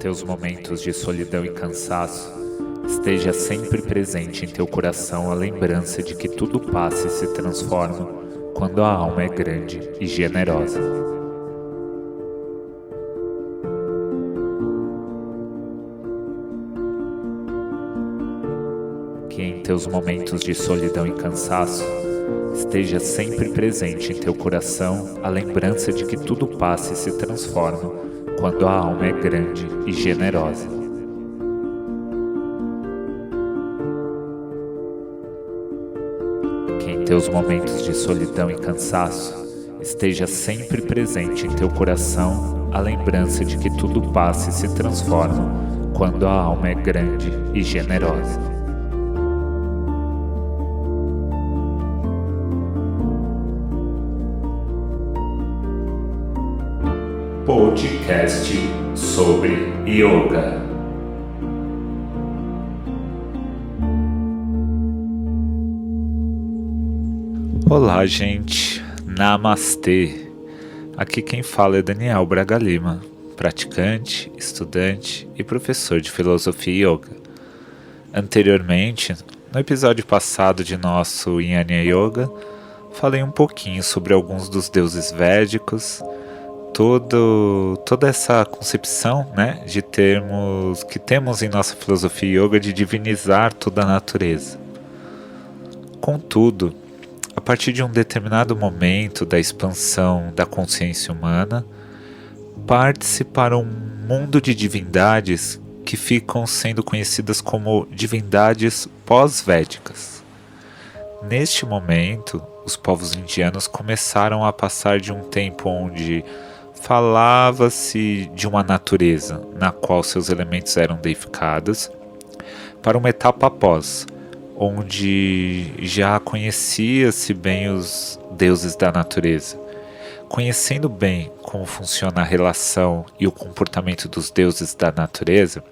teus momentos de solidão e cansaço, esteja sempre presente em teu coração a lembrança de que tudo passa e se transforma quando a alma é grande e generosa. Que em teus momentos de solidão e cansaço, esteja sempre presente em teu coração a lembrança de que tudo passa e se transforma quando a alma é grande e generosa. Que em teus momentos de solidão e cansaço, esteja sempre presente em teu coração a lembrança de que tudo passa e se transforma quando a alma é grande e generosa. Podcast sobre yoga. Olá, gente. Namastê. Aqui quem fala é Daniel Braga Lima, praticante, estudante e professor de filosofia e yoga. Anteriormente, no episódio passado de nosso Jnana Yoga, falei um pouquinho sobre alguns dos deuses védicos, toda essa concepção, né, que temos em nossa filosofia yoga de divinizar toda a natureza. Contudo, a partir de um determinado momento da expansão da consciência humana, parte-se para um mundo de divindades que ficam sendo conhecidas como divindades pós-védicas. Neste momento, os povos indianos começaram a passar de um tempo onde falava-se de uma natureza na qual seus elementos eram deificados, para uma etapa após, onde já conhecia-se bem os deuses da natureza. Conhecendo bem como funciona a relação e o comportamento dos deuses da natureza,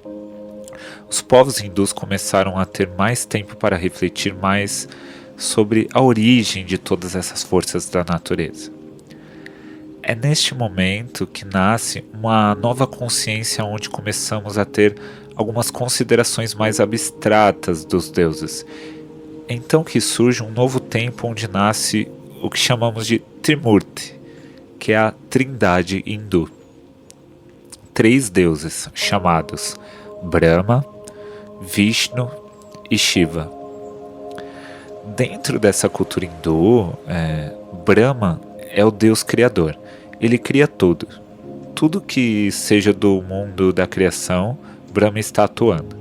os povos hindus começaram a ter mais tempo para refletir mais sobre a origem de todas essas forças da natureza. É neste momento que nasce uma nova consciência onde começamos a ter algumas considerações mais abstratas dos deuses. Então que surge um novo tempo onde nasce o que chamamos de Trimurti, que é a trindade hindu. 3 deuses chamados Brahma, Vishnu e Shiva. Dentro dessa cultura hindu, Brahma é o Deus criador. Ele cria tudo. Tudo que seja do mundo da criação, Brahma está atuando.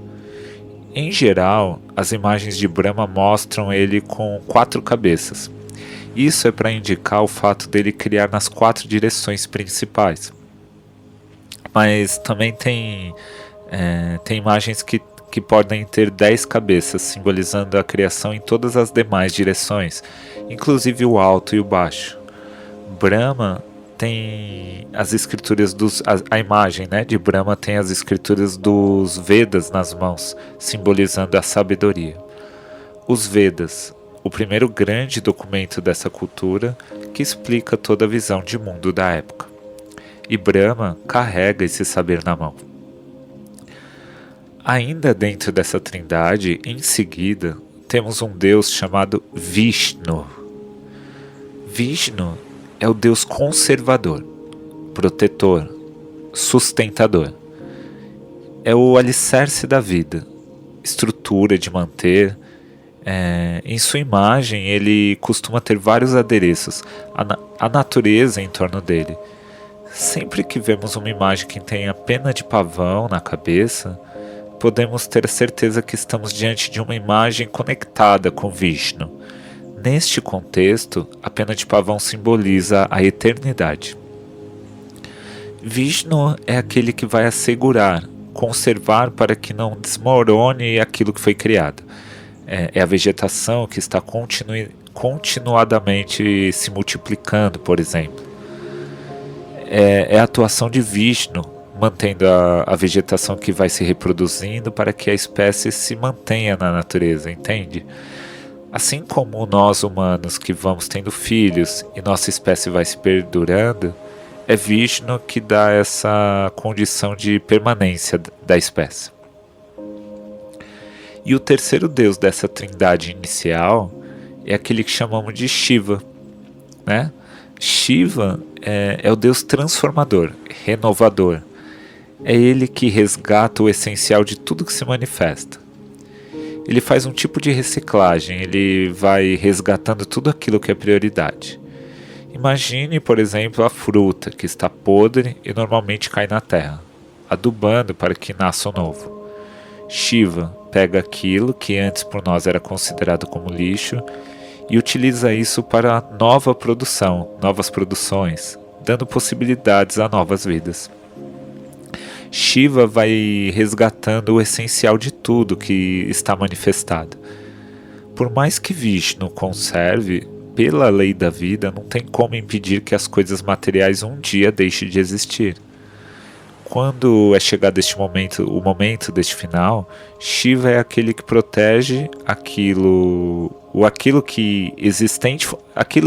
Em geral, as imagens de Brahma mostram ele com 4 cabeças. Isso é para indicar o fato dele criar nas 4 direções principais. Mas também tem imagens que podem ter 10 cabeças, simbolizando a criação em todas as demais direções, inclusive o alto e o baixo. Brahma tem as escrituras a imagem, né, de Brahma tem as escrituras dos Vedas nas mãos, simbolizando a sabedoria. Os Vedas, o primeiro grande documento dessa cultura que explica toda a visão de mundo da época. E Brahma carrega esse saber na mão. Ainda dentro dessa trindade, em seguida, temos um deus chamado Vishnu. Vishnu é o Deus conservador, protetor, sustentador. É o alicerce da vida, estrutura de manter. Em sua imagem, ele costuma ter vários adereços, a natureza em torno dele. Sempre que vemos uma imagem que tem a pena de pavão na cabeça, podemos ter certeza que estamos diante de uma imagem conectada com Vishnu. Neste contexto, a pena de pavão simboliza a eternidade. Vishnu é aquele que vai assegurar, conservar para que não desmorone aquilo que foi criado. É a vegetação que está continuadamente se multiplicando, por exemplo. É a atuação de Vishnu, mantendo a vegetação que vai se reproduzindo para que a espécie se mantenha na natureza, entende? Assim como nós humanos que vamos tendo filhos e nossa espécie vai se perdurando, é Vishnu que dá essa condição de permanência da espécie. E o terceiro deus dessa trindade inicial é aquele que chamamos de Shiva, né? Shiva é o deus transformador, renovador. É ele que resgata o essencial de tudo que se manifesta. Ele faz um tipo de reciclagem, ele vai resgatando tudo aquilo que é prioridade. Imagine, por exemplo, a fruta que está podre e normalmente cai na terra, adubando para que nasça o novo. Shiva pega aquilo que antes por nós era considerado como lixo e utiliza isso para nova produção, novas produções, dando possibilidades a novas vidas. Shiva vai resgatando o essencial de tudo que está manifestado. Por mais que Vishnu conserve, pela lei da vida, não tem como impedir que as coisas materiais um dia deixem de existir. Quando é chegado o momento deste final, Shiva é aquele que protege aquilo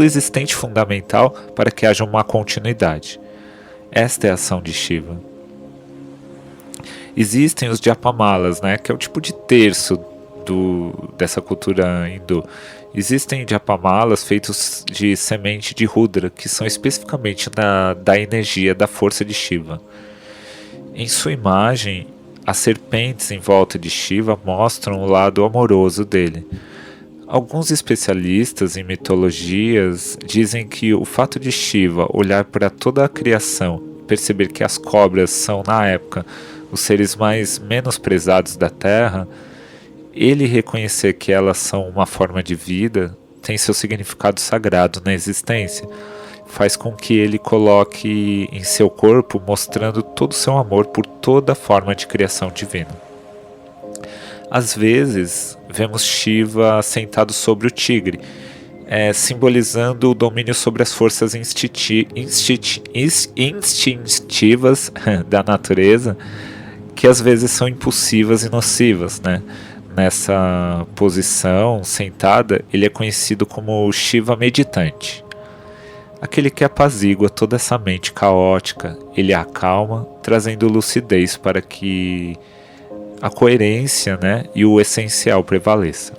existente fundamental para que haja uma continuidade. Esta é a ação de Shiva. Existem os Japamalas, né, que é o tipo de terço dessa cultura hindu. Existem Japamalas feitos de semente de Rudra, que são especificamente da energia, da força de Shiva. Em sua imagem, as serpentes em volta de Shiva mostram o lado amoroso dele. Alguns especialistas em mitologias dizem que o fato de Shiva olhar para toda a criação e perceber que as cobras são, na época, os seres mais menosprezados da Terra, ele reconhecer que elas são uma forma de vida tem seu significado sagrado na existência. Faz com que ele coloque em seu corpo, mostrando todo o seu amor por toda forma de criação divina. Às vezes, vemos Shiva sentado sobre o tigre, simbolizando o domínio sobre as forças instintivas da natureza, que às vezes são impulsivas e nocivas, né? Nessa posição, sentada, ele é conhecido como Shiva meditante. Aquele que apazigua toda essa mente caótica, ele a acalma, trazendo lucidez para que a coerência, né, e o essencial prevaleça.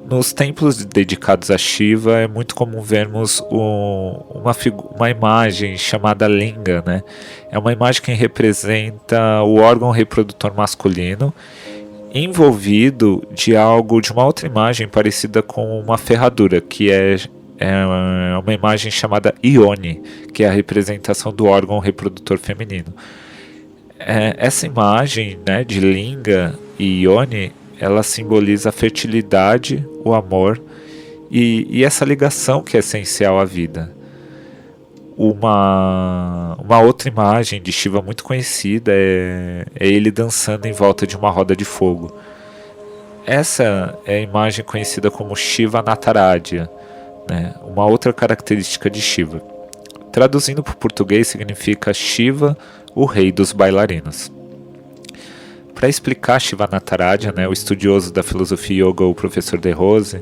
Nos templos dedicados a Shiva é muito comum vermos uma imagem chamada Linga, né? É uma imagem que representa o órgão reprodutor masculino envolvido de uma outra imagem parecida com uma ferradura, que é uma imagem chamada Ione, que é a representação do órgão reprodutor feminino. Essa imagem, né, de Linga e Ione, ela simboliza a fertilidade, o amor e essa ligação que é essencial à vida. Uma outra imagem de Shiva muito conhecida é ele dançando em volta de uma roda de fogo. Essa é a imagem conhecida como Shiva Nataraja, né? Uma outra característica de Shiva. Traduzindo para o português significa Shiva, o rei dos bailarinos. Para explicar Shiva Nataraja, né, o estudioso da filosofia yoga, o professor De Rose,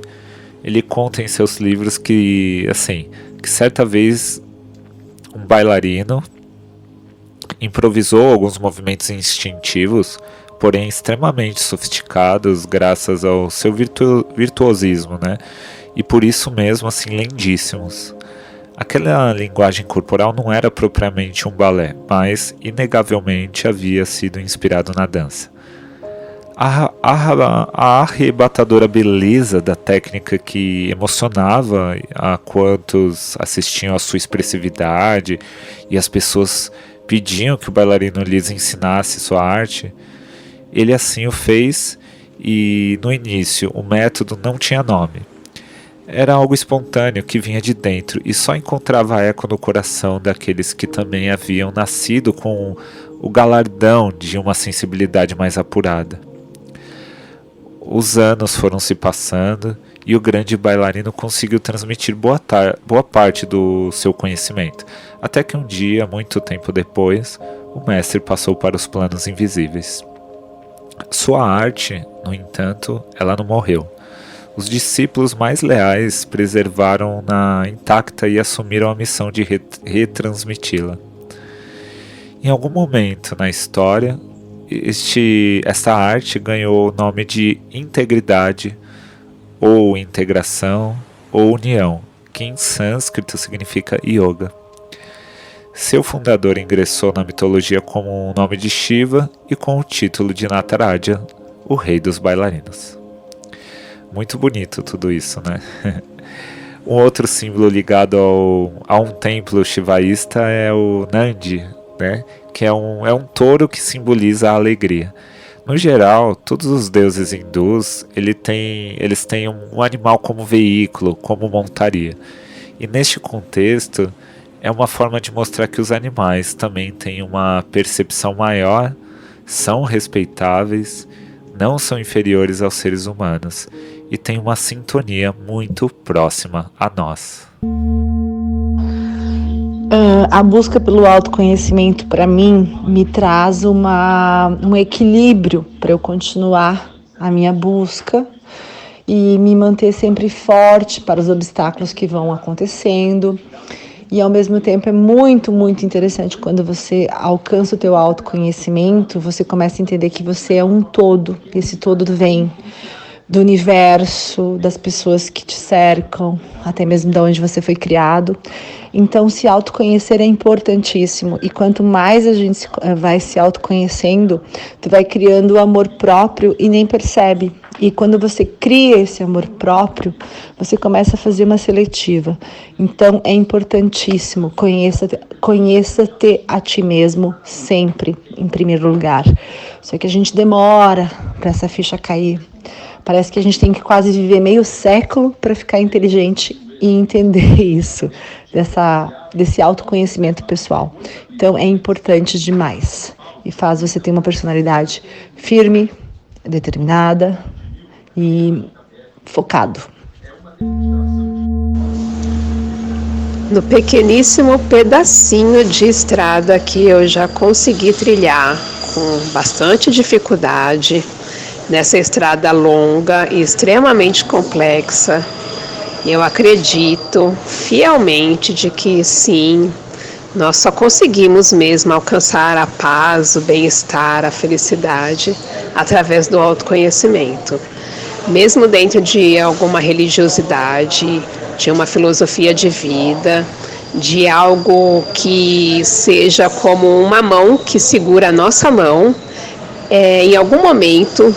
ele conta em seus livros que certa vez um bailarino improvisou alguns movimentos instintivos, porém extremamente sofisticados graças ao seu virtuosismo, né, e por isso mesmo assim lindíssimos. Aquela linguagem corporal não era propriamente um balé, mas inegavelmente havia sido inspirado na dança. A arrebatadora beleza da técnica que emocionava a quantos assistiam à sua expressividade e as pessoas pediam que o bailarino lhes ensinasse sua arte, ele assim o fez e no início o método não tinha nome. Era algo espontâneo que vinha de dentro e só encontrava eco no coração daqueles que também haviam nascido com o galardão de uma sensibilidade mais apurada. Os anos foram se passando e o grande bailarino conseguiu transmitir boa parte do seu conhecimento, até que um dia, muito tempo depois, o mestre passou para os planos invisíveis. Sua arte, no entanto, ela não morreu. os discípulos mais leais preservaram-na intacta e assumiram a missão de retransmiti-la. Em algum momento na história, esta arte ganhou o nome de integridade, ou integração, ou união, que em sânscrito significa yoga. Seu fundador ingressou na mitologia com o nome de Shiva e com o título de Nataraja, o rei dos bailarinos. Muito bonito tudo isso, né? Um outro símbolo ligado a um templo shivaísta é o Nandi, né? Que é um touro que simboliza a alegria. No geral, todos os deuses hindus eles têm um animal como veículo, como montaria. E neste contexto, é uma forma de mostrar que os animais também têm uma percepção maior, são respeitáveis, não são inferiores aos seres humanos e têm uma sintonia muito próxima a nós. A busca pelo autoconhecimento, para mim, me traz um equilíbrio para eu continuar a minha busca e me manter sempre forte para os obstáculos que vão acontecendo. E ao mesmo tempo é muito, muito interessante quando você alcança o teu autoconhecimento, você começa a entender que você é um todo. Esse todo vem do universo, das pessoas que te cercam, até mesmo de onde você foi criado. Então, se autoconhecer é importantíssimo. E quanto mais a gente vai se autoconhecendo, tu vai criando o amor próprio e nem percebe. E quando você cria esse amor próprio, você começa a fazer uma seletiva. Então, é importantíssimo, conheça-te a ti mesmo sempre, em primeiro lugar. Só que a gente demora para essa ficha cair. Parece que a gente tem que quase viver meio século para ficar inteligente e entender isso, desse autoconhecimento pessoal. Então, é importante demais. E faz você ter uma personalidade firme, determinada e focado. No pequeníssimo pedacinho de estrada que eu já consegui trilhar com bastante dificuldade, nessa estrada longa e extremamente complexa, eu acredito fielmente de que sim, nós só conseguimos mesmo alcançar a paz, o bem-estar, a felicidade através do autoconhecimento. Mesmo dentro de alguma religiosidade, de uma filosofia de vida, de algo que seja como uma mão que segura a nossa mão, em algum momento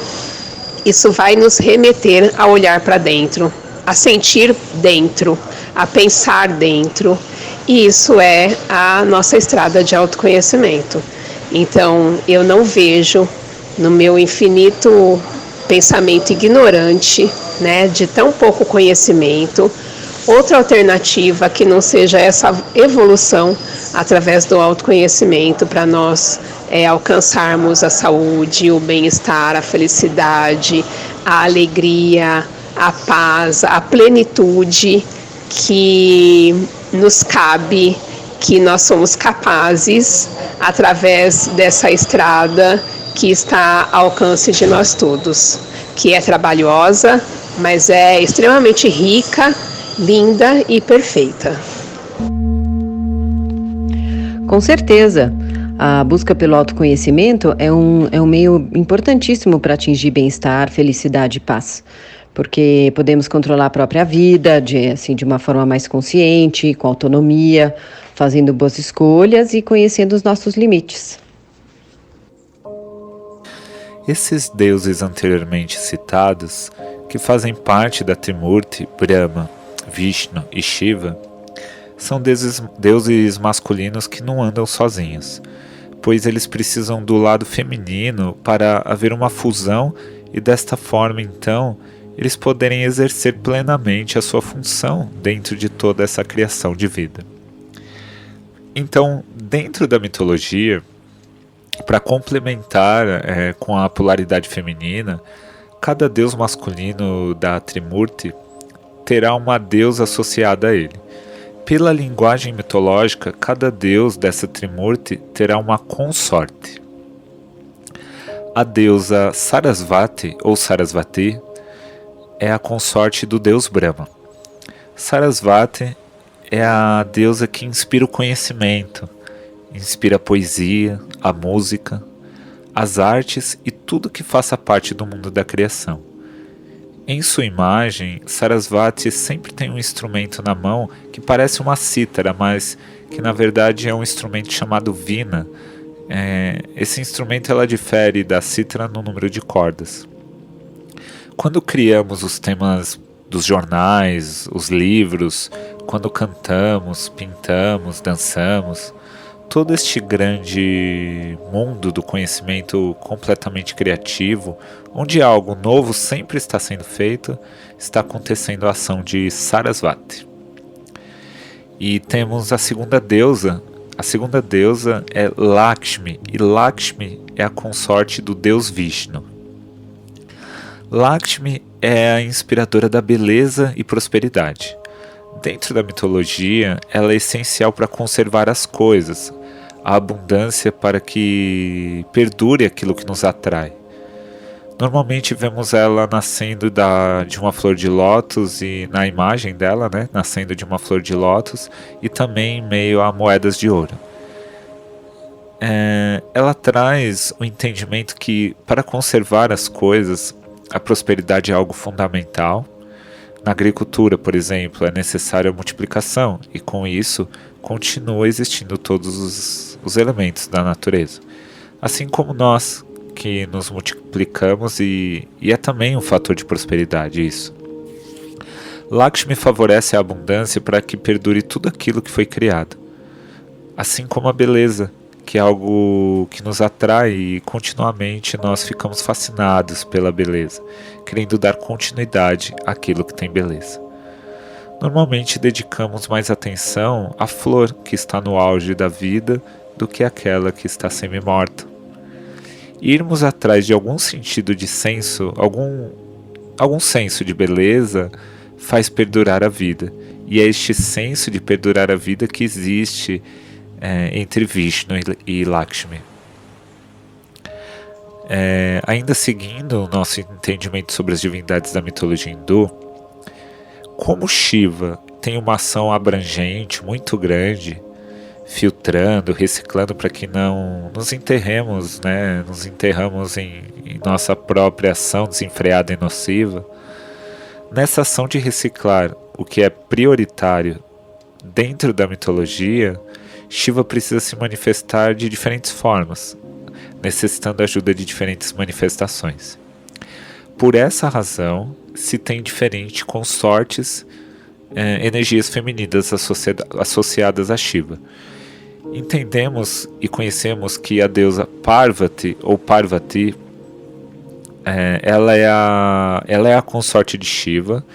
isso vai nos remeter a olhar para dentro, a sentir dentro, a pensar dentro. E isso é a nossa estrada de autoconhecimento. Então, eu não vejo no meu infinito pensamento ignorante, né, de tão pouco conhecimento, outra alternativa que não seja essa evolução através do autoconhecimento para nós alcançarmos a saúde, o bem-estar, a felicidade, a alegria, a paz, a plenitude que nos cabe, que nós somos capazes através dessa estrada que está ao alcance de nós todos, que é trabalhosa, mas é extremamente rica, linda e perfeita. Com certeza, a busca pelo autoconhecimento é um meio importantíssimo para atingir bem-estar, felicidade e paz. Porque podemos controlar a própria vida de uma forma mais consciente, com autonomia, fazendo boas escolhas e conhecendo os nossos limites. Esses deuses anteriormente citados, que fazem parte da Trimurti, Brahma, Vishnu e Shiva, são deuses masculinos que não andam sozinhos, pois eles precisam do lado feminino para haver uma fusão e desta forma, então, eles poderem exercer plenamente a sua função dentro de toda essa criação de vida. Então, dentro da mitologia, para complementar com a polaridade feminina, cada deus masculino da Trimurti terá uma deusa associada a ele. Pela linguagem mitológica, cada deus dessa Trimurti terá uma consorte. A deusa Sarasvati, ou Sarasvati, é a consorte do deus Brahma. Sarasvati é a deusa que inspira o conhecimento, inspira a poesia, a música, as artes e tudo que faça parte do mundo da criação. Em sua imagem, Sarasvati sempre tem um instrumento na mão que parece uma cítara, mas que na verdade é um instrumento chamado Vina. Esse instrumento ela difere da cítara no número de cordas. Quando criamos os temas dos jornais, os livros, quando cantamos, pintamos, dançamos, todo este grande mundo do conhecimento completamente criativo, onde algo novo sempre está sendo feito, está acontecendo a ação de Sarasvati. E temos a segunda deusa. A segunda deusa é Lakshmi, e Lakshmi é a consorte do deus Vishnu. Lakshmi é a inspiradora da beleza e prosperidade. Dentro da mitologia, ela é essencial para conservar as coisas, a abundância para que perdure aquilo que nos atrai. Normalmente vemos ela nascendo de uma flor de lótus e na imagem dela, nascendo de uma flor de lótus e também em meio a moedas de ouro. Ela traz o entendimento que para conservar as coisas, a prosperidade é algo fundamental. Na agricultura, por exemplo, é necessária a multiplicação e com isso continua existindo todos os elementos da natureza. Assim como nós, que nos multiplicamos e é também um fator de prosperidade isso. Lakshmi favorece a abundância para que perdure tudo aquilo que foi criado. Assim como a beleza, que é algo que nos atrai e continuamente nós ficamos fascinados pela beleza, querendo dar continuidade àquilo que tem beleza. Normalmente dedicamos mais atenção à flor que está no auge da vida do que àquela que está semi-morta. Irmos atrás de algum sentido de senso, algum senso de beleza, faz perdurar a vida. E é este senso de perdurar a vida que existe entre Vishnu e Lakshmi. Ainda seguindo o nosso entendimento sobre as divindades da mitologia hindu, como Shiva tem uma ação abrangente muito grande, filtrando, reciclando para que não nos enterremos, nos enterramos em nossa própria ação desenfreada e nociva. Nessa ação de reciclar o que é prioritário dentro da mitologia, Shiva precisa se manifestar de diferentes formas, necessitando ajuda de diferentes manifestações. Por essa razão, se tem diferentes consortes, energias femininas associadas a Shiva. Entendemos e conhecemos que a deusa Parvati, ou Parvati, ela é a consorte de Shiva,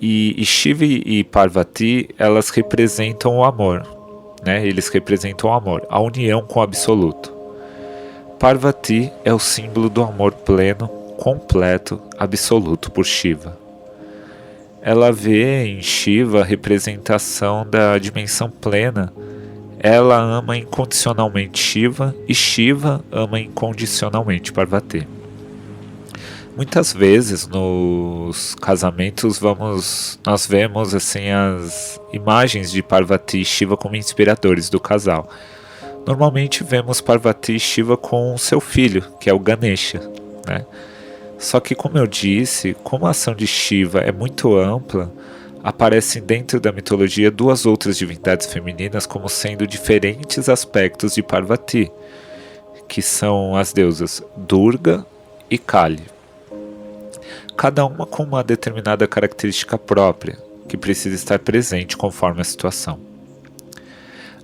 e Shiva e Parvati, elas representam o amor, eles representam o amor, a união com o absoluto. Parvati é o símbolo do amor pleno, completo, absoluto por Shiva. Ela vê em Shiva a representação da dimensão plena. Ela ama incondicionalmente Shiva e Shiva ama incondicionalmente Parvati. Muitas vezes nos casamentos nós vemos assim as imagens de Parvati e Shiva como inspiradores do casal. Normalmente vemos Parvati e Shiva com seu filho, que é o Ganesha, Só que, como eu disse, como a ação de Shiva é muito ampla, aparecem dentro da mitologia duas outras divindades femininas como sendo diferentes aspectos de Parvati, que são as deusas Durga e Kali. Cada uma com uma determinada característica própria, que precisa estar presente conforme a situação.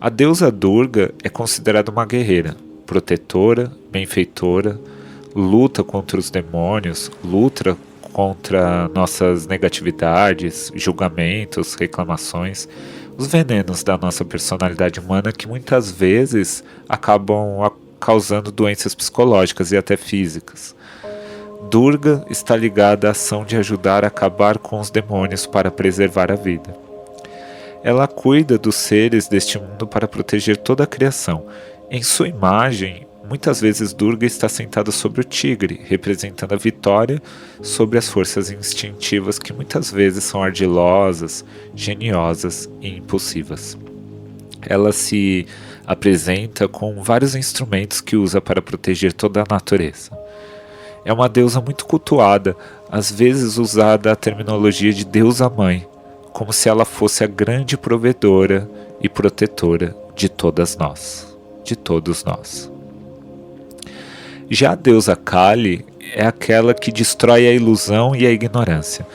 A deusa Durga é considerada uma guerreira, protetora, benfeitora, luta contra os demônios, luta contra nossas negatividades, julgamentos, reclamações, os venenos da nossa personalidade humana que muitas vezes acabam causando doenças psicológicas e até físicas. Durga está ligada à ação de ajudar a acabar com os demônios para preservar a vida. Ela cuida dos seres deste mundo para proteger toda a criação. Em sua imagem, muitas vezes Durga está sentada sobre o tigre, representando a vitória sobre as forças instintivas que muitas vezes são ardilosas, geniosas e impulsivas. Ela se apresenta com vários instrumentos que usa para proteger toda a natureza. É uma deusa muito cultuada, às vezes usada a terminologia de deusa mãe, como se ela fosse a grande provedora e protetora de todas nós, de todos nós. Já a deusa Kali é aquela que destrói a ilusão e a ignorância.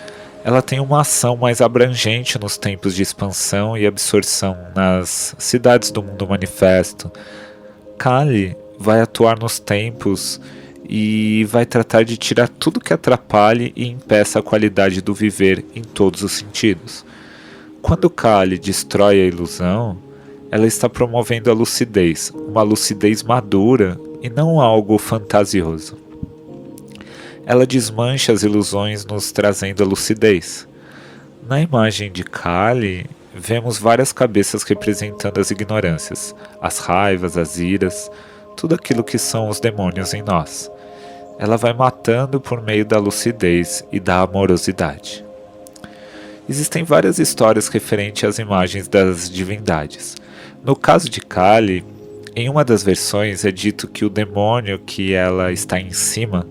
Ela tem uma ação mais abrangente nos tempos de expansão e absorção nas cidades do mundo manifesto. Kali vai atuar nos tempos e vai tratar de tirar tudo que atrapalhe e impeça a qualidade do viver em todos os sentidos. Quando Kali destrói a ilusão, ela está promovendo a lucidez, uma lucidez madura e não algo fantasioso. Ela desmancha as ilusões, nos trazendo a lucidez. Na imagem de Kali, vemos várias cabeças representando as ignorâncias, as raivas, as iras, tudo aquilo que são os demônios em nós. Ela vai matando por meio da lucidez e da amorosidade. Existem várias histórias referentes às imagens das divindades. No caso de Kali, em uma das versões é dito que o demônio que ela está em cima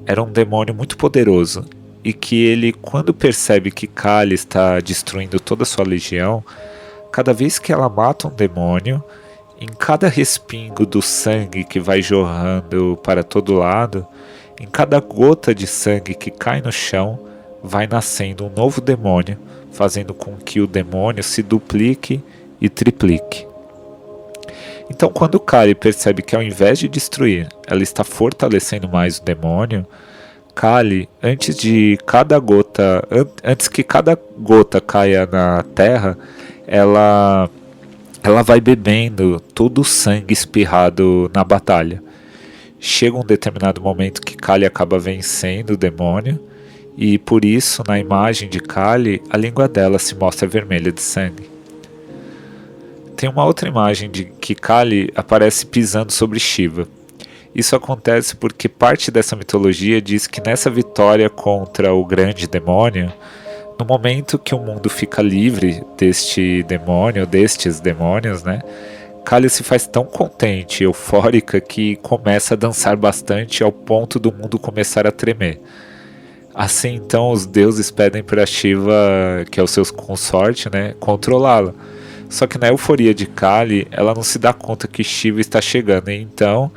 era um demônio muito poderoso e que ele, quando percebe que Kali está destruindo toda a sua legião, cada vez que ela mata um demônio, em cada respingo do sangue que vai jorrando para todo lado, em cada gota de sangue que cai no chão, vai nascendo um novo demônio, fazendo com que o demônio se duplique e triplique. Então, quando Kali percebe que ao invés de destruir, ela está fortalecendo mais o demônio, Kali, antes que cada gota caia na terra, ela vai bebendo todo o sangue espirrado na batalha. Chega um determinado momento que Kali acaba vencendo o demônio, e por isso, na imagem de Kali, a língua dela se mostra vermelha de sangue. Tem uma outra imagem de que Kali aparece pisando sobre Shiva. Isso acontece porque parte dessa mitologia diz que nessa vitória contra o grande demônio, no momento que o mundo fica livre destes demônios, né? Kali se faz tão contente, eufórica, que começa a dançar bastante ao ponto do mundo começar a tremer. Assim, então, os deuses pedem para Shiva, que é o seu consorte, né, controlá-la. Só que na euforia de Kali, ela não se dá conta que Shiva está chegando, e então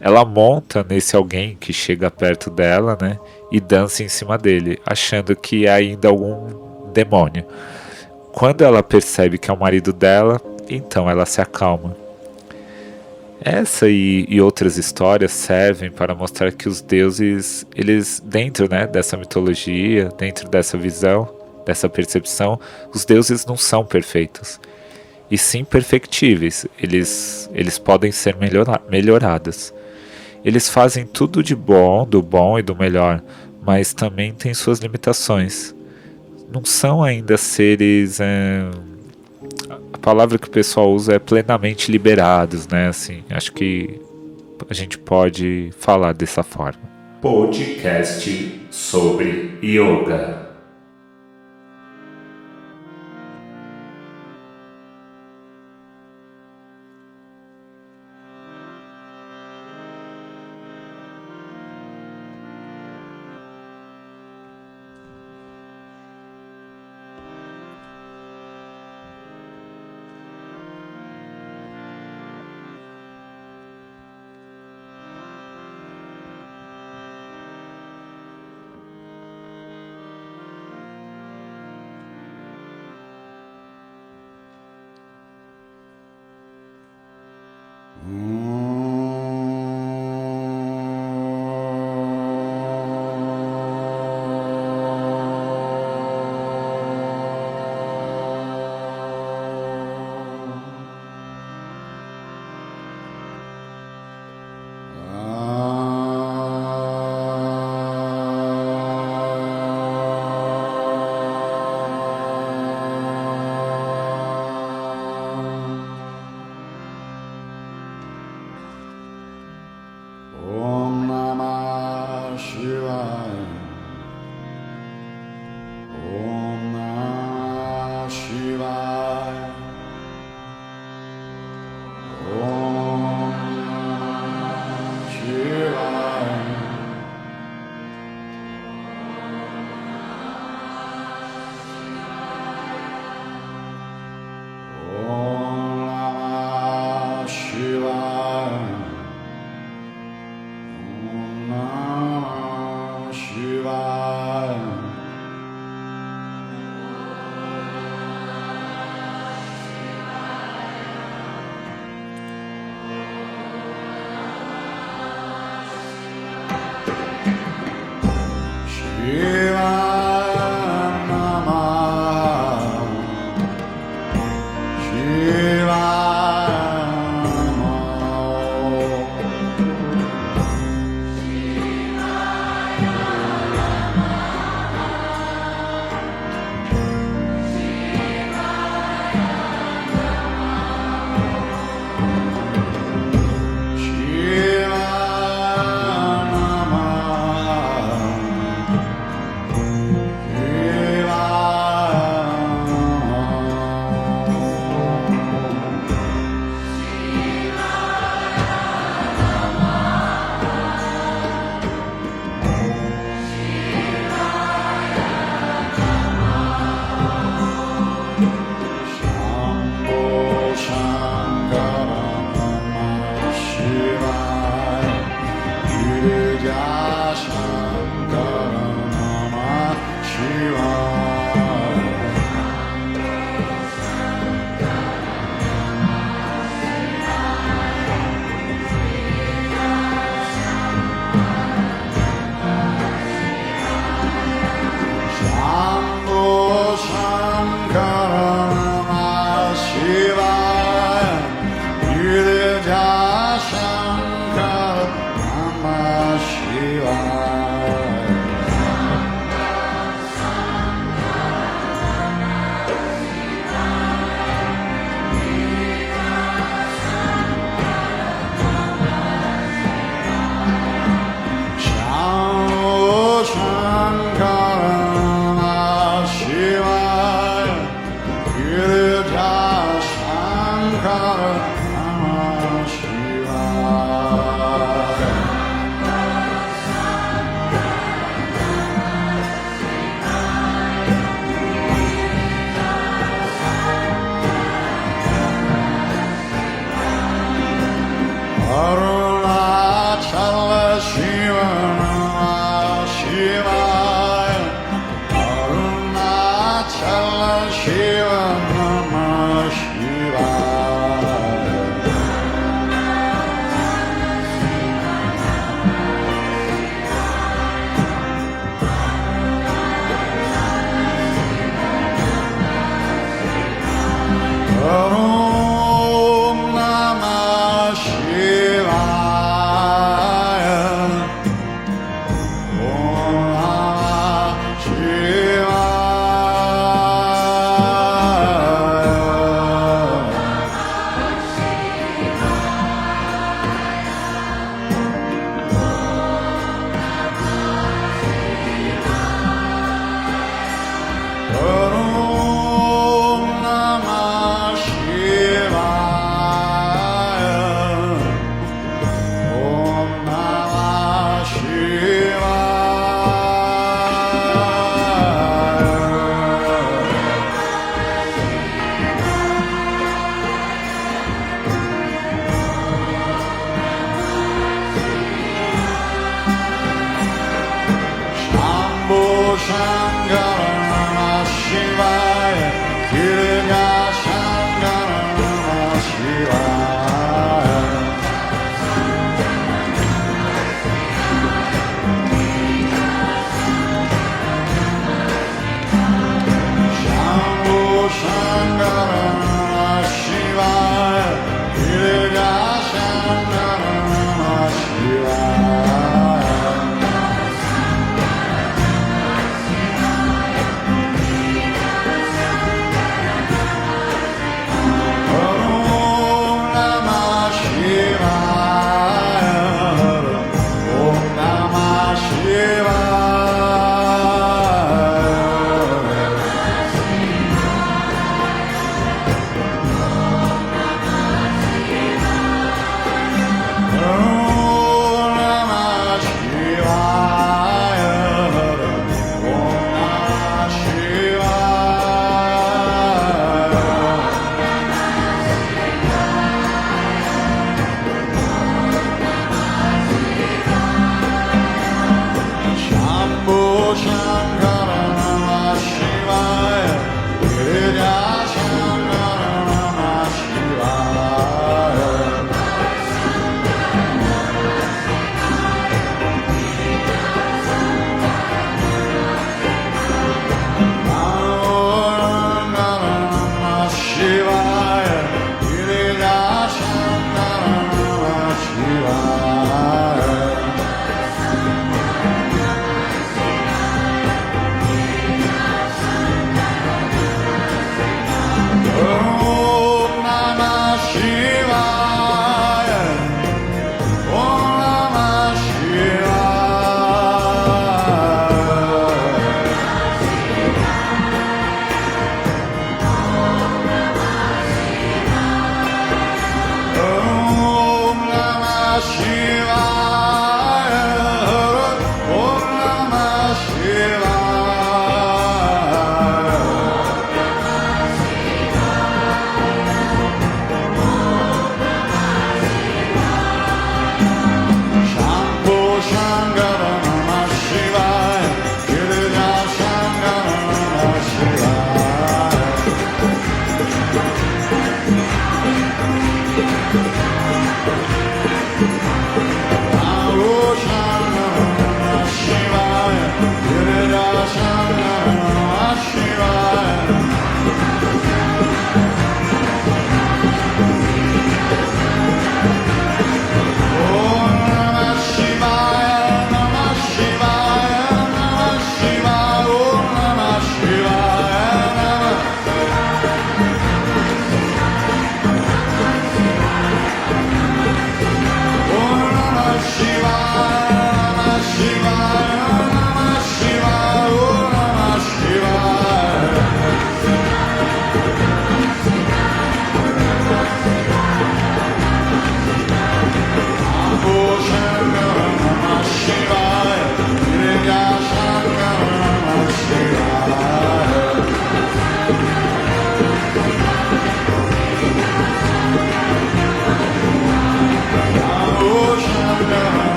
ela monta nesse alguém que chega perto dela, né, e dança em cima dele, achando que é ainda algum demônio. Quando ela percebe que é o marido dela, então ela se acalma. Essa e outras histórias servem para mostrar que os deuses, eles dentro, né, dessa mitologia, dentro dessa visão, dessa percepção, os deuses não são perfeitos, e sim perfectíveis. Eles podem ser melhorados. Eles fazem tudo de bom, do bom e do melhor, mas também têm suas limitações. Não são ainda seres... A palavra que o pessoal usa é plenamente liberados, né? Assim, acho que a gente pode falar dessa forma. Podcast sobre yoga.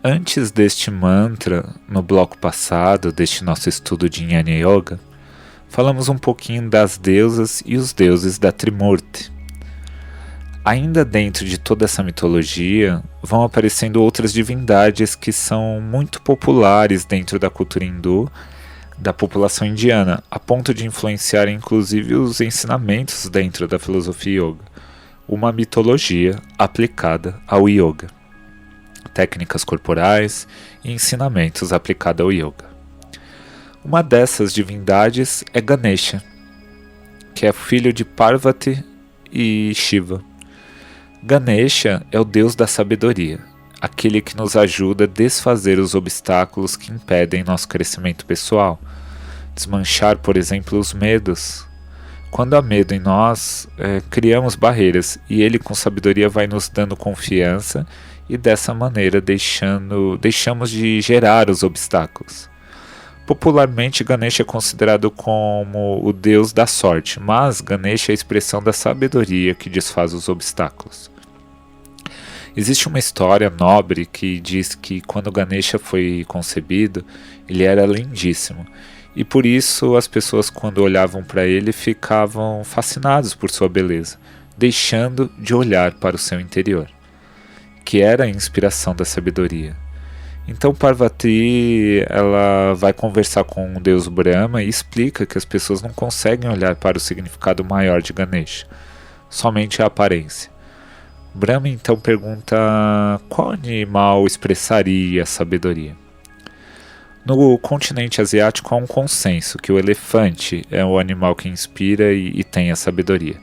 Antes deste mantra, no bloco passado deste nosso estudo de Jnana Yoga, falamos um pouquinho das deusas e os deuses da Trimurti. Ainda dentro de toda essa mitologia, vão aparecendo outras divindades que são muito populares dentro da cultura hindu, da população indiana, a ponto de influenciar inclusive os ensinamentos dentro da filosofia yoga. Uma mitologia aplicada ao yoga. Técnicas corporais e ensinamentos aplicados ao yoga. Uma dessas divindades é Ganesha, que é filho de Parvati e Shiva. Ganesha é o deus da sabedoria, aquele que nos ajuda a desfazer os obstáculos que impedem nosso crescimento pessoal, desmanchar, por exemplo, os medos. Quando há medo em nós, criamos barreiras e ele com sabedoria vai nos dando confiança e dessa maneira deixamos de gerar os obstáculos. Popularmente, Ganesha é considerado como o deus da sorte, mas Ganesha é a expressão da sabedoria que desfaz os obstáculos. Existe uma história nobre que diz que quando Ganesha foi concebido, ele era lindíssimo, e por isso as pessoas quando olhavam para ele ficavam fascinados por sua beleza, deixando de olhar para o seu interior, que era a inspiração da sabedoria. Então Parvati ela vai conversar com o deus Brahma e explica que as pessoas não conseguem olhar para o significado maior de Ganesha, somente a aparência. Brahma então pergunta qual animal expressaria a sabedoria. No continente asiático há um consenso que o elefante é o animal que inspira e tem a sabedoria.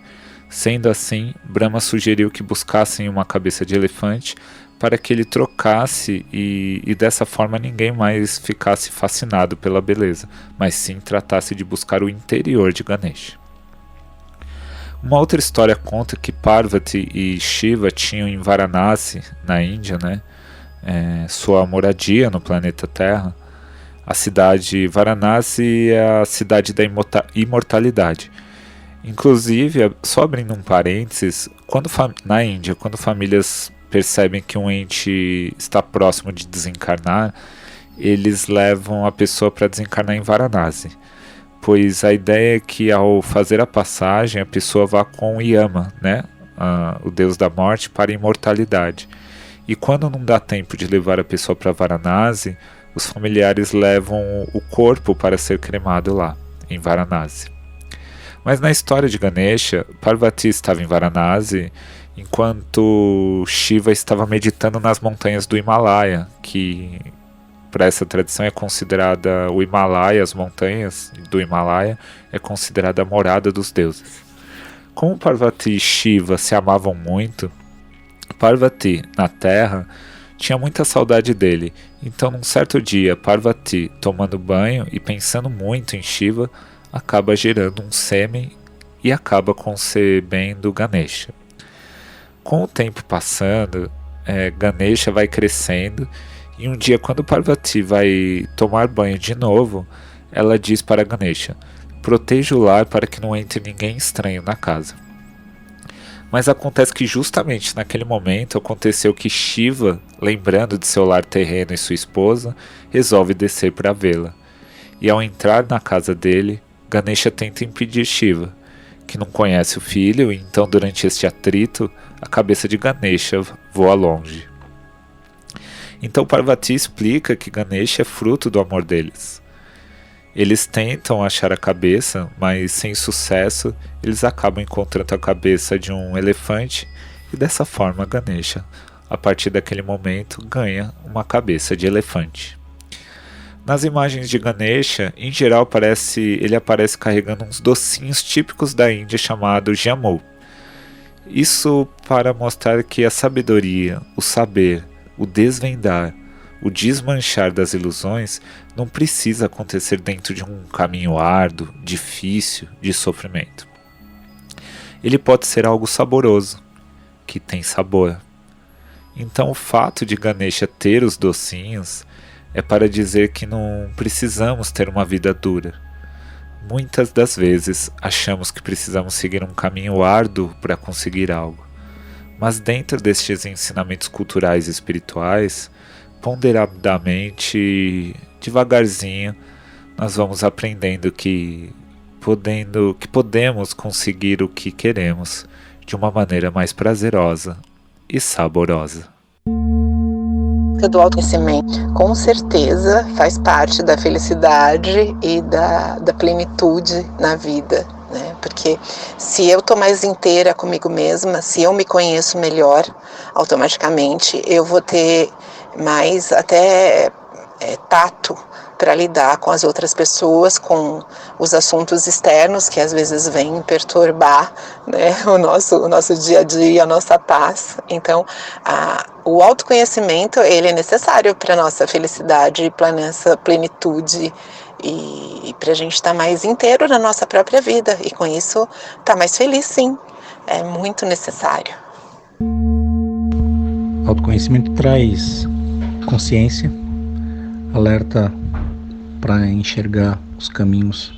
Sendo assim, Brahma sugeriu que buscassem uma cabeça de elefante para que ele trocasse e dessa forma ninguém mais ficasse fascinado pela beleza, mas sim tratasse de buscar o interior de Ganesha. Uma outra história conta que Parvati e Shiva tinham em Varanasi, na Índia, sua moradia no planeta Terra. A cidade Varanasi é a cidade da imortalidade. Inclusive, só abrindo um parênteses, na Índia, quando famílias percebem que um ente está próximo de desencarnar, eles levam a pessoa para desencarnar em Varanasi, pois a ideia é que ao fazer a passagem a pessoa vá com Yama, o deus da morte, para a imortalidade. E quando não dá tempo de levar a pessoa para Varanasi, os familiares levam o corpo para ser cremado lá, em Varanasi. Mas na história de Ganesha, Parvati estava em Varanasi, enquanto Shiva estava meditando nas montanhas do Himalaia, que para essa tradição é considerada o Himalaia, as montanhas do Himalaia, é considerada a morada dos deuses. Como Parvati e Shiva se amavam muito, Parvati, na terra, tinha muita saudade dele. Então, num certo dia, Parvati, tomando banho e pensando muito em Shiva, acaba gerando um sêmen e acaba concebendo Ganesha. Com o tempo passando, Ganesha vai crescendo e um dia, quando Parvati vai tomar banho de novo, ela diz para Ganesha: proteja o lar para que não entre ninguém estranho na casa. Mas acontece que justamente naquele momento aconteceu que Shiva, lembrando de seu lar terreno e sua esposa, resolve descer para vê-la. E ao entrar na casa dele, Ganesha tenta impedir Shiva, que não conhece o filho, e então durante este atrito, a cabeça de Ganesha voa longe. Então Parvati explica que Ganesha é fruto do amor deles. Eles tentam achar a cabeça, mas sem sucesso, eles acabam encontrando a cabeça de um elefante e dessa forma Ganesha, a partir daquele momento, ganha uma cabeça de elefante. Nas imagens de Ganesha, em geral ele aparece carregando uns docinhos típicos da Índia chamado jamu. Isso para mostrar que a sabedoria, o saber, o desvendar, o desmanchar das ilusões não precisa acontecer dentro de um caminho árduo, difícil, de sofrimento. Ele pode ser algo saboroso, que tem sabor. Então o fato de Ganesha ter os docinhos é para dizer que não precisamos ter uma vida dura. Muitas das vezes achamos que precisamos seguir um caminho árduo para conseguir algo. Mas dentro destes ensinamentos culturais e espirituais, ponderadamente, devagarzinho, nós vamos aprendendo que podemos conseguir o que queremos de uma maneira mais prazerosa e saborosa. Do autoconhecimento, com certeza faz parte da felicidade e da plenitude na vida, né? Porque se eu tô mais inteira comigo mesma, se eu me conheço melhor, automaticamente eu vou ter mais até tato para lidar com as outras pessoas, com os assuntos externos que às vezes vêm perturbar, né, o nosso dia a dia, a nossa paz. Então, o autoconhecimento, ele é necessário para a nossa felicidade e para a nossa plenitude e para a gente estar mais inteiro na nossa própria vida e com isso estar mais feliz, sim. É muito necessário. Autoconhecimento traz consciência, alerta para enxergar os caminhos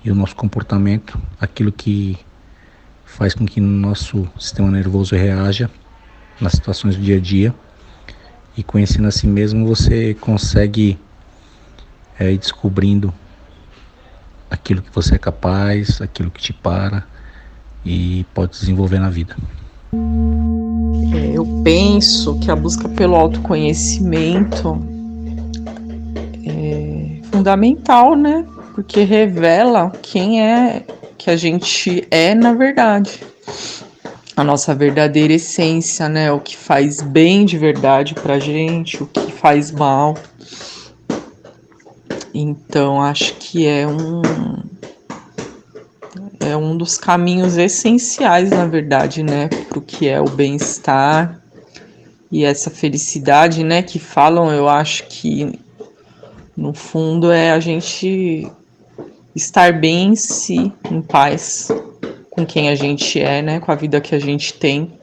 e o nosso comportamento, aquilo que faz com que o nosso sistema nervoso reaja nas situações do dia a dia. E conhecendo a si mesmo, você consegue ir descobrindo aquilo que você é capaz, aquilo que te para e pode desenvolver na vida. Eu penso que a busca pelo autoconhecimento é fundamental, né? Porque revela quem é que a gente é na verdade. A nossa verdadeira essência, né? O que faz bem de verdade pra gente, o que faz mal. Então, acho que é um dos caminhos essenciais, na verdade, né? Pro que é o bem-estar e essa felicidade, né? Que falam, eu acho que no fundo é a gente estar bem em si, em paz com quem a gente é, né? Com a vida que a gente tem,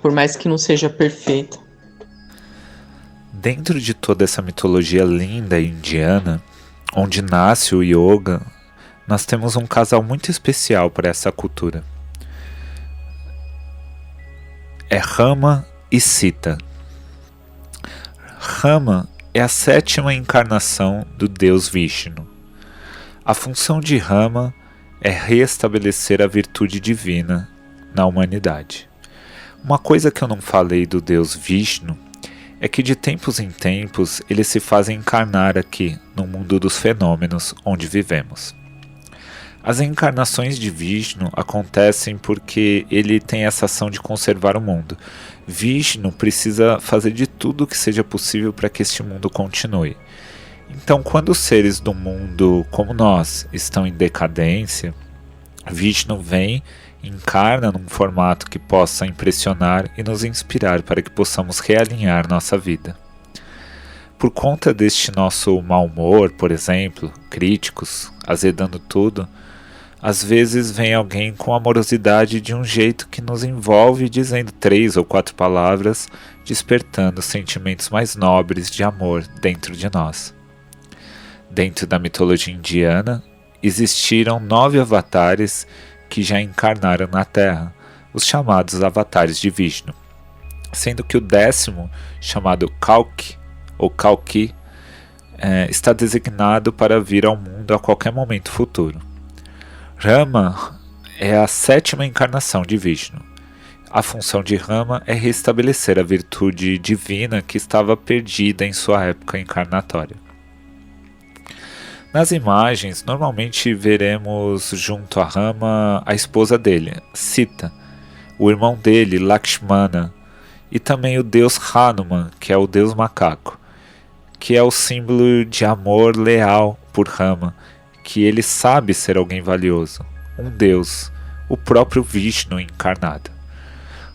por mais que não seja perfeita. Dentro de toda essa mitologia linda indiana, onde nasce o yoga, nós temos um casal muito especial para essa cultura. É Rama e Sita. Rama é a 7ª encarnação do deus Vishnu. A função de Rama é restabelecer a virtude divina na humanidade. Uma coisa que eu não falei do deus Vishnu é que de tempos em tempos ele se faz encarnar aqui no mundo dos fenômenos onde vivemos. As encarnações de Vishnu acontecem porque ele tem essa ação de conservar o mundo. Vishnu precisa fazer de tudo o que seja possível para que este mundo continue. Então, quando os seres do mundo, como nós, estão em decadência, Vishnu vem e encarna num formato que possa impressionar e nos inspirar para que possamos realinhar nossa vida. Por conta deste nosso mau humor, por exemplo, críticos, azedando tudo, às vezes vem alguém com amorosidade de um jeito que nos envolve dizendo 3 ou 4 palavras, despertando sentimentos mais nobres de amor dentro de nós. Dentro da mitologia indiana, existiram 9 avatares que já encarnaram na Terra, os chamados avatares de Vishnu, sendo que o 10º, chamado Kalki, ou Kalki, está designado para vir ao mundo a qualquer momento futuro. Rama é a 7ª encarnação de Vishnu. A função de Rama é restabelecer a virtude divina que estava perdida em sua época encarnatória. Nas imagens, normalmente veremos junto a Rama a esposa dele, Sita, o irmão dele, Lakshmana, e também o deus Hanuman, que é o deus macaco, que é o símbolo de amor leal por Rama, que ele sabe ser alguém valioso, um deus, o próprio Vishnu encarnado.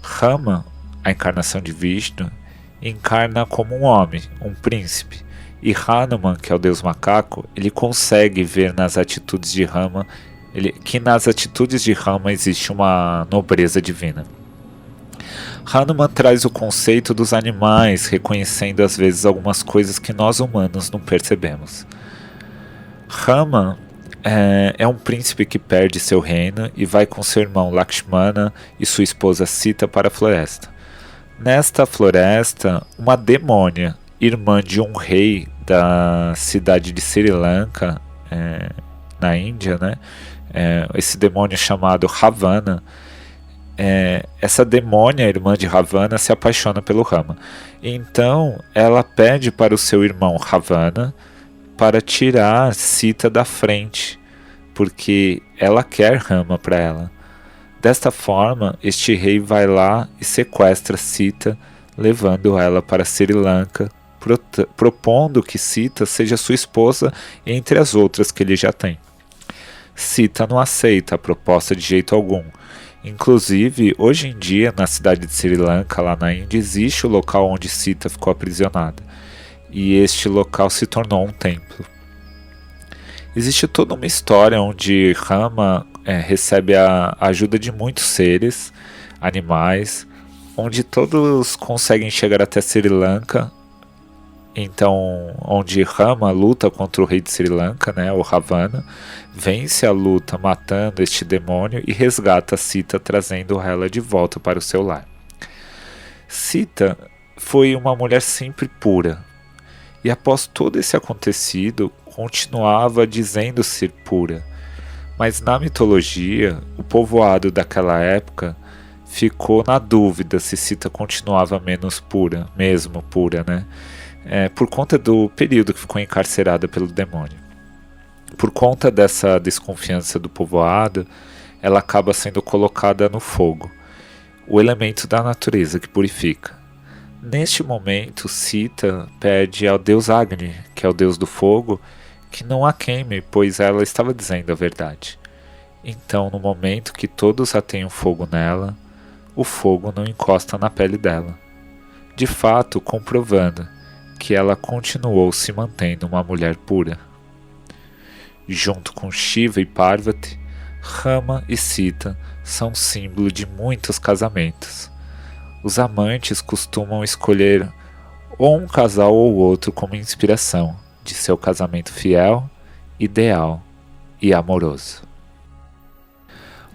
Rama, a encarnação de Vishnu, encarna como um homem, um príncipe, e Hanuman, que é o deus macaco, ele consegue ver nas atitudes de Rama, que nas atitudes de Rama existe uma nobreza divina. Hanuman traz o conceito dos animais, reconhecendo às vezes algumas coisas que nós humanos não percebemos. Rama é um príncipe que perde seu reino e vai com seu irmão Lakshmana e sua esposa Sita para a floresta. Nesta floresta, uma demônia, irmã de um rei da cidade de Sri Lanka, na Índia, né? Esse demônio chamado Ravana, essa demônia, irmã de Ravana, se apaixona pelo Rama. Então, ela pede para o seu irmão Ravana para tirar Sita da frente, porque ela quer Rama para ela. Desta forma, este rei vai lá e sequestra Sita, levando ela para Sri Lanka, propondo que Sita seja sua esposa entre as outras que ele já tem. Sita não aceita a proposta de jeito algum. Inclusive, hoje em dia, na cidade de Sri Lanka, lá na Índia, existe o local onde Sita ficou aprisionada. E este local se tornou um templo. Existe toda uma história onde Rama recebe a ajuda de muitos seres, animais, onde todos conseguem chegar até Sri Lanka. Então, onde Rama luta contra o rei de Sri Lanka, né, o Ravana, vence a luta matando este demônio e resgata Sita, trazendo ela de volta para o seu lar. Sita foi uma mulher sempre pura, e após todo esse acontecido, continuava dizendo ser pura. Mas na mitologia, o povoado daquela época ficou na dúvida se Sita continuava mesmo pura, né? Por conta do período que ficou encarcerada pelo demônio. Por conta dessa desconfiança do povoado, ela acaba sendo colocada no fogo, o elemento da natureza que purifica. Neste momento, Sita pede ao deus Agni, que é o deus do fogo, que não a queime, pois ela estava dizendo a verdade. Então, no momento que todos atêm fogo nela, o fogo não encosta na pele dela, de fato comprovando que ela continuou se mantendo uma mulher pura. Junto com Shiva e Parvati, Rama e Sita são símbolo de muitos casamentos. Os amantes costumam escolher ou um casal ou outro como inspiração de seu casamento fiel, ideal e amoroso.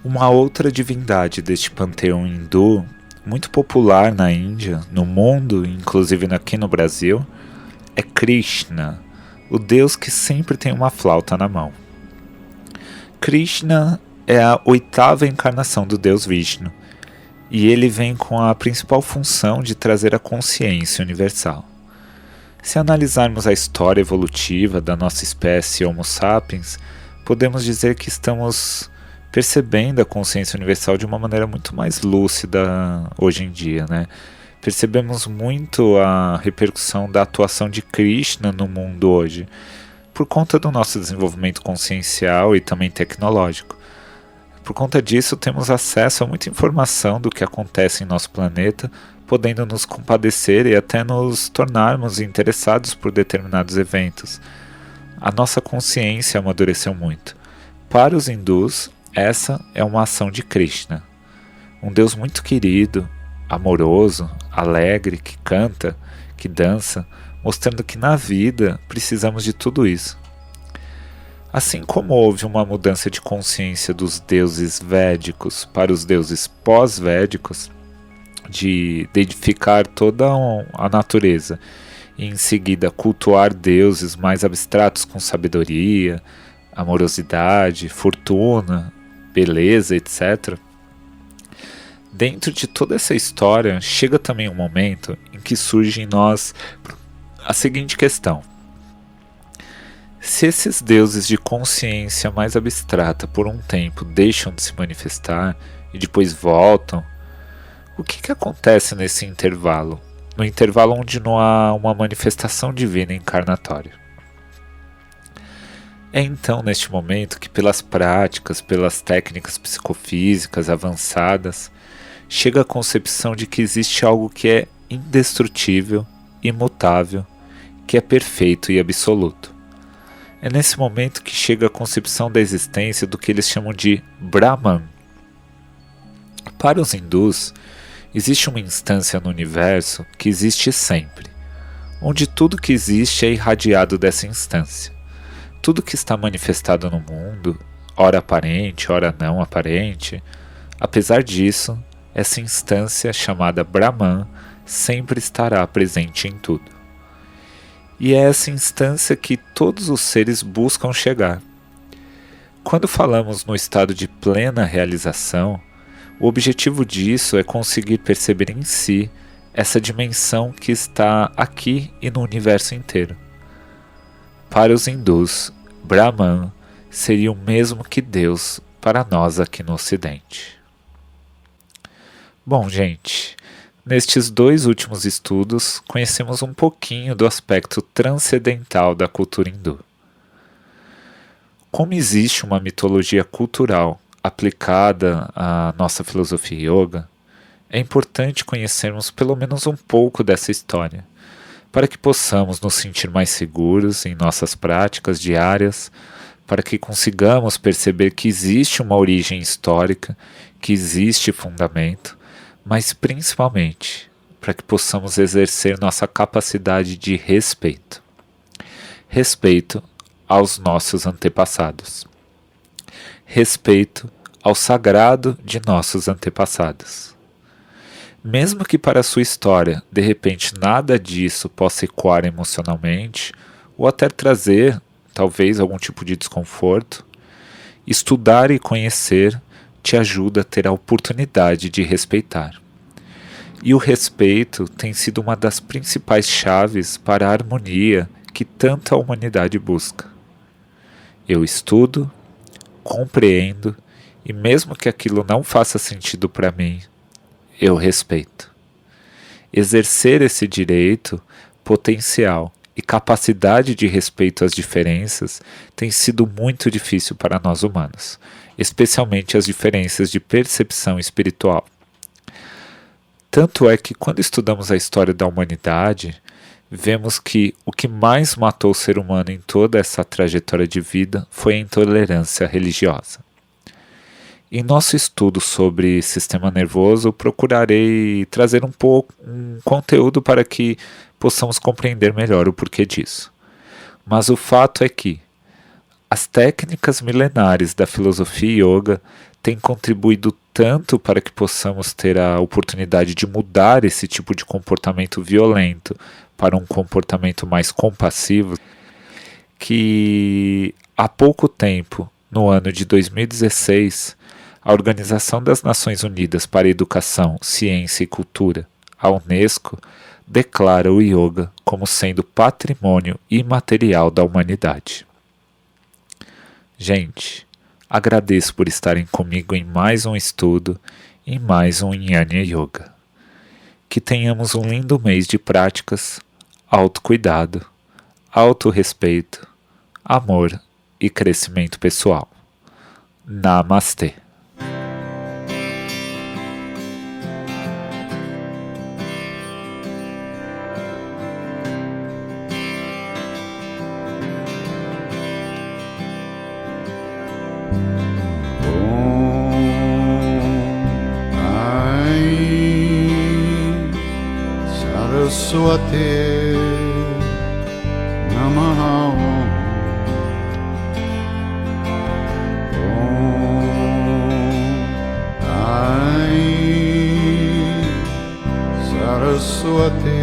Uma outra divindade deste panteão hindu, muito popular na Índia, no mundo, inclusive aqui no Brasil, é Krishna, o deus que sempre tem uma flauta na mão. Krishna é a 8ª encarnação do deus Vishnu, e ele vem com a principal função de trazer a consciência universal. Se analisarmos a história evolutiva da nossa espécie Homo sapiens, podemos dizer que estamos percebendo a consciência universal de uma maneira muito mais lúcida hoje em dia, né? Percebemos muito a repercussão da atuação de Krishna no mundo hoje, por conta do nosso desenvolvimento consciencial e também tecnológico. Por conta disso, temos acesso a muita informação do que acontece em nosso planeta, podendo nos compadecer e até nos tornarmos interessados por determinados eventos. A nossa consciência amadureceu muito. Para os hindus, essa é uma ação de Krishna, um Deus muito querido, amoroso, alegre, que canta, que dança, mostrando que na vida precisamos de tudo isso. Assim como houve uma mudança de consciência dos deuses védicos para os deuses pós-védicos, de edificar toda a natureza e em seguida cultuar deuses mais abstratos com sabedoria, amorosidade, fortuna, beleza, etc. Dentro de toda essa história, chega também um momento em que surge em nós a seguinte questão: se esses deuses de consciência mais abstrata por um tempo deixam de se manifestar e depois voltam, o que acontece nesse intervalo? No intervalo onde não há uma manifestação divina encarnatória. É então neste momento que pelas práticas, pelas técnicas psicofísicas avançadas, chega a concepção de que existe algo que é indestrutível, imutável, que é perfeito e absoluto. É nesse momento que chega a concepção da existência do que eles chamam de Brahman. Para os hindus, existe uma instância no universo que existe sempre, onde tudo que existe é irradiado dessa instância. Tudo que está manifestado no mundo, ora aparente, ora não aparente, apesar disso, essa instância chamada Brahman sempre estará presente em tudo. E é essa instância que todos os seres buscam chegar. Quando falamos no estado de plena realização, o objetivo disso é conseguir perceber em si essa dimensão que está aqui e no universo inteiro. Para os hindus, Brahman seria o mesmo que Deus para nós aqui no Ocidente. Bom, gente, nestes 2 últimos estudos, conhecemos um pouquinho do aspecto transcendental da cultura hindu. Como existe uma mitologia cultural aplicada à nossa filosofia yoga, é importante conhecermos pelo menos um pouco dessa história, para que possamos nos sentir mais seguros em nossas práticas diárias, para que consigamos perceber que existe uma origem histórica, que existe fundamento, mas principalmente para que possamos exercer nossa capacidade de respeito. Respeito aos nossos antepassados. Respeito ao sagrado de nossos antepassados. Mesmo que para a sua história, de repente, nada disso possa ecoar emocionalmente, ou até trazer, talvez, algum tipo de desconforto, estudar e conhecer te ajuda a ter a oportunidade de respeitar. E o respeito tem sido uma das principais chaves para a harmonia que tanta humanidade busca. Eu estudo, compreendo, e mesmo que aquilo não faça sentido para mim, eu respeito. Exercer esse direito, potencial e capacidade de respeito às diferenças tem sido muito difícil para nós humanos, especialmente as diferenças de percepção espiritual. Tanto é que quando estudamos a história da humanidade, vemos que o que mais matou o ser humano em toda essa trajetória de vida foi a intolerância religiosa. Em nosso estudo sobre sistema nervoso, procurarei trazer um conteúdo para que possamos compreender melhor o porquê disso. Mas o fato é que as técnicas milenares da filosofia yoga têm contribuído tanto para que possamos ter a oportunidade de mudar esse tipo de comportamento violento para um comportamento mais compassivo, que há pouco tempo, no ano de 2016, a Organização das Nações Unidas para a Educação, Ciência e Cultura, a UNESCO, declara o yoga como sendo patrimônio imaterial da humanidade. Gente, agradeço por estarem comigo em mais um estudo, em mais um Jnana Yoga. Que tenhamos um lindo mês de práticas, autocuidado, autorrespeito, amor e crescimento pessoal. Namastê. Saraswate Namaha Saraswate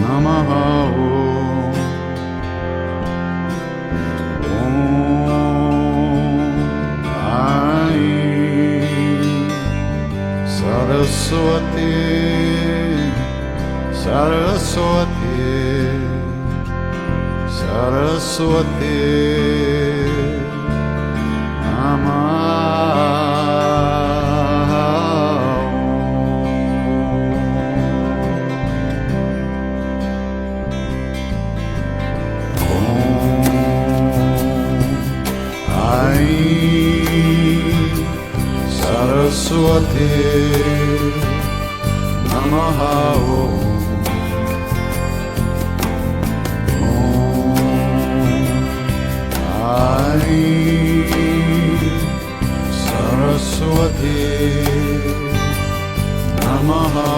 Namaha Saraswate Saraswati, Saraswati, Saraswati Namaha Saraswati Namaha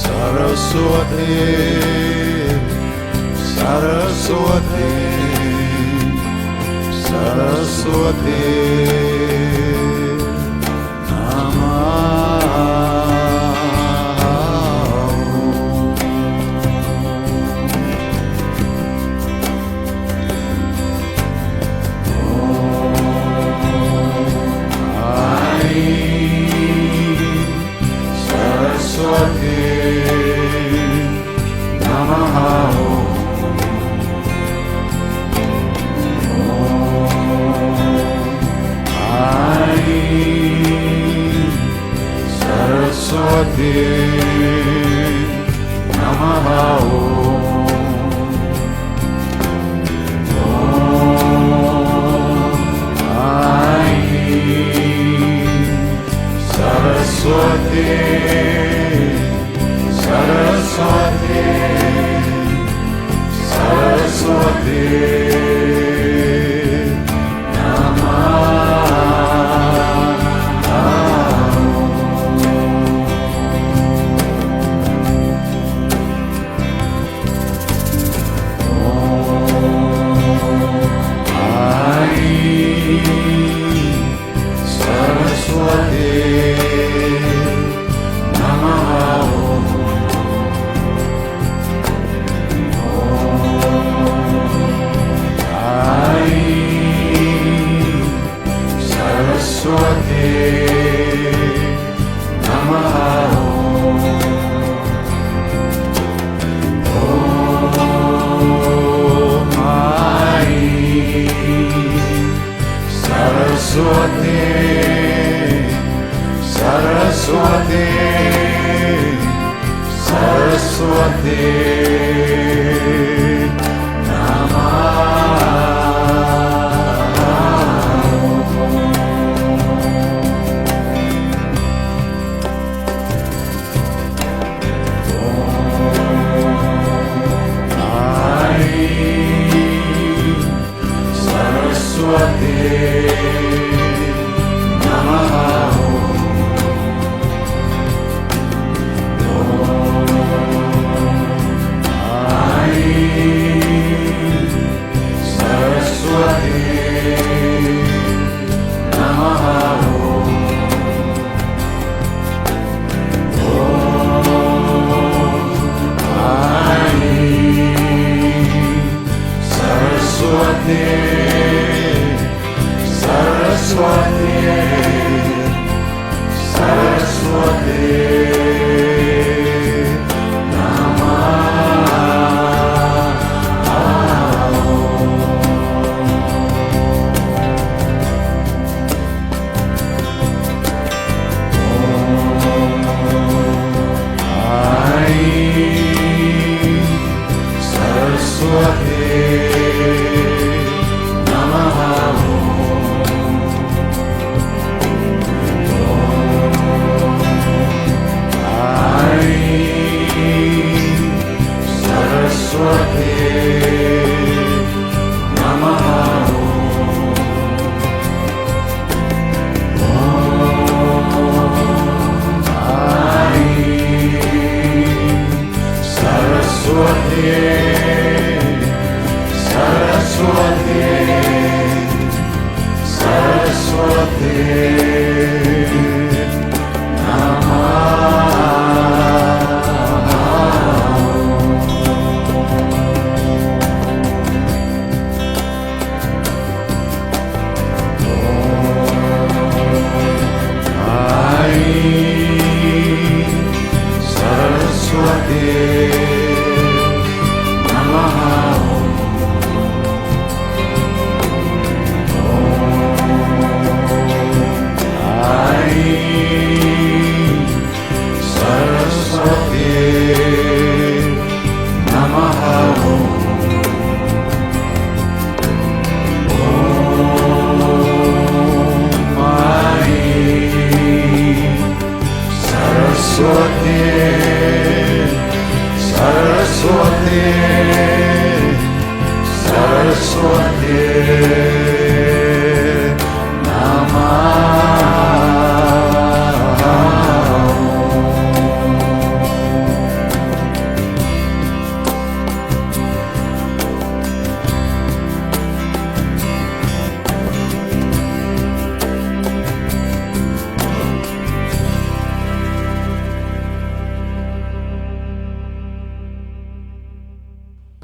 Saraswati Saraswati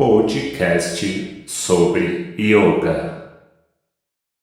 podcast sobre yoga.